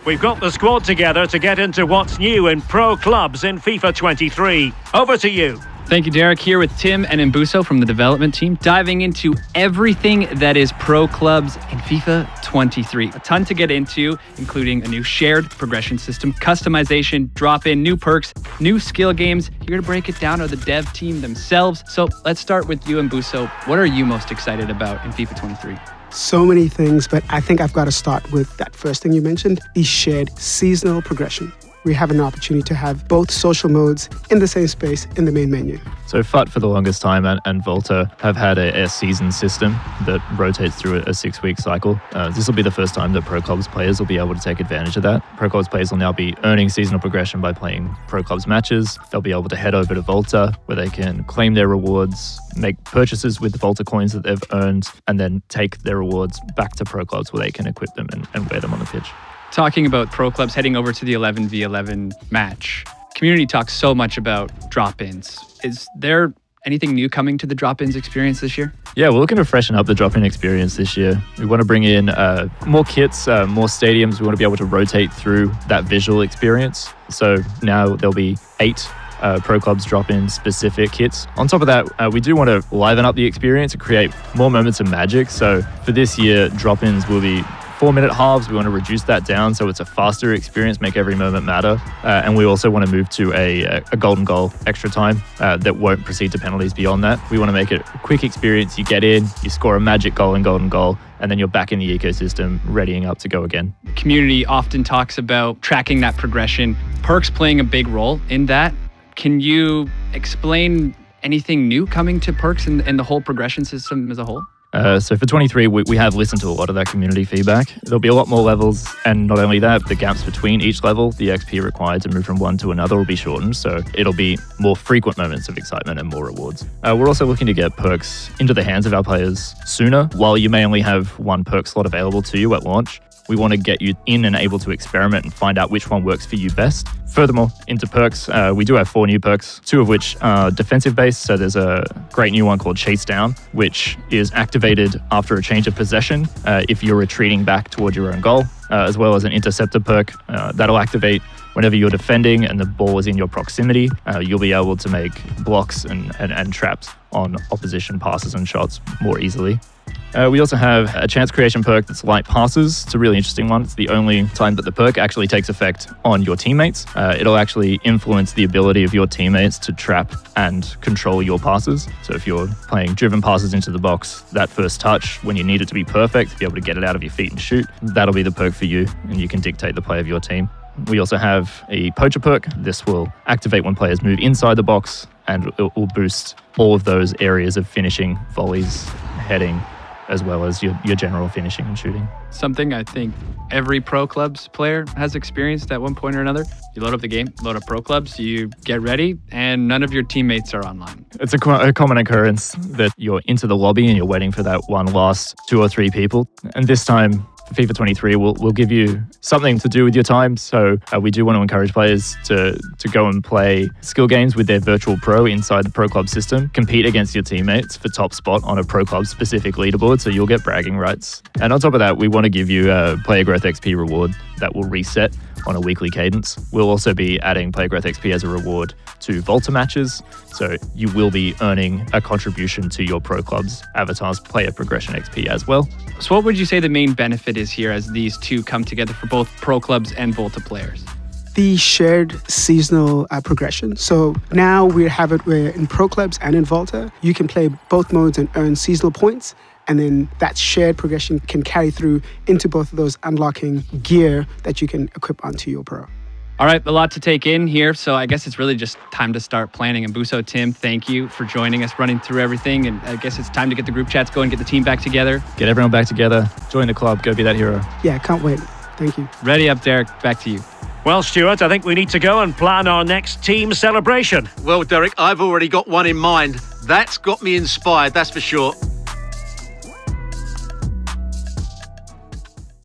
We've got the squad together to get into what's new in pro clubs in FIFA 23. Over to you. Thank you, Derek. Here with Tim and Mbuso from the development team, diving into everything that is pro clubs in FIFA 23. A ton to get into, including a new shared progression system, customization, drop-in, new perks, new skill games. Here to break it down are the dev team themselves. So let's start with you, Mbuso. What are you most excited about in FIFA 23? So many things, but I think I've got to start with that first thing you mentioned, the shared seasonal progression. We have an opportunity to have both social modes in the same space in the main menu. So FUT for the longest time and Volta have had a season system that rotates through a 6-week cycle. This will be the first time that Pro Clubs players will be able to take advantage of that. Pro Clubs players will now be earning seasonal progression by playing Pro Clubs matches. They'll be able to head over to Volta where they can claim their rewards, make purchases with the Volta coins that they've earned, and then take their rewards back to Pro Clubs where they can equip them and wear them on the pitch. Talking about pro clubs heading over to the 11v11 match, community talks so much about drop-ins. Is there anything new coming to the drop-ins experience this year? Yeah, we're looking to freshen up the drop-in experience this year. We want to bring in more kits, more stadiums. We want to be able to rotate through that visual experience. So now there'll be 8 Pro Clubs drop-in specific kits. On top of that, we do want to liven up the experience and create more moments of magic. So for this year, drop-ins will be 4-minute halves. We want to reduce that down so it's a faster experience, make every moment matter. And we also want to move to a golden goal extra time that won't proceed to penalties beyond that. We want to make it a quick experience. You get in, you score a magic goal and golden goal, and then you're back in the ecosystem, readying up to go again. Community often talks about tracking that progression, perks playing a big role in that. Can you explain anything new coming to perks and the whole progression system as a whole? So for 23, we have listened to a lot of that community feedback. There'll be a lot more levels, and not only that, the gaps between each level, the XP required to move from one to another will be shortened, so it'll be more frequent moments of excitement and more rewards. We're also looking to get perks into the hands of our players sooner. While you may only have one perk slot available to you at launch, we want to get you in and able to experiment and find out which one works for you best. Furthermore, into perks, we do have 4 new perks, 2 of which are defensive-based. So there's a great new one called Chase Down, which is activated after a change of possession if you're retreating back toward your own goal, as well as an interceptor perk that'll activate whenever you're defending and the ball is in your proximity. You'll be able to make blocks and traps on opposition passes and shots more easily. We also have a chance creation perk that's light passes. It's a really interesting one. It's the only time that the perk actually takes effect on your teammates. It'll actually influence the ability of your teammates to trap and control your passes. So if you're playing driven passes into the box, that first touch, when you need it to be perfect, to be able to get it out of your feet and shoot, that'll be the perk for you, and you can dictate the play of your team. We also have a poacher perk. This will activate when players move inside the box, and it will boost all of those areas of finishing, volleys, heading, as well as your general finishing and shooting. Something I think every Pro Clubs player has experienced at one point or another. You load up the game, load up Pro Clubs, you get ready, and none of your teammates are online. It's a common occurrence that you're into the lobby and you're waiting for that one last 2 or 3 people. And this time, FIFA 23 will give you something to do with your time. So we do want to encourage players to go and play skill games with their virtual pro inside the Pro Club system, compete against your teammates for top spot on a Pro Club specific leaderboard, so you'll get bragging rights. And on top of that, we want to give you a player growth XP reward that will reset on a weekly cadence. We'll also be adding player growth XP as a reward to Volta matches, so you will be earning a contribution to your Pro Club's avatar's player progression XP as well. So what would you say the main benefit is here as these two come together for both Pro Clubs and Volta players? The shared seasonal progression. So now we have it where in Pro Clubs and in Volta, you can play both modes and earn seasonal points. And then that shared progression can carry through into both of those, unlocking gear that you can equip onto your pro. All right, a lot to take in here. So I guess it's really just time to start planning. And Mbuso, Tim, thank you for joining us, running through everything. And I guess it's time to get the group chats going, get the team back together. Get everyone back together, join the club, go be that hero. Yeah, can't wait. Thank you. Ready up, Derek. Back to you. Well, Stuart, I think we need to go and plan our next team celebration. Well, Derek, I've already got one in mind. That's got me inspired, that's for sure.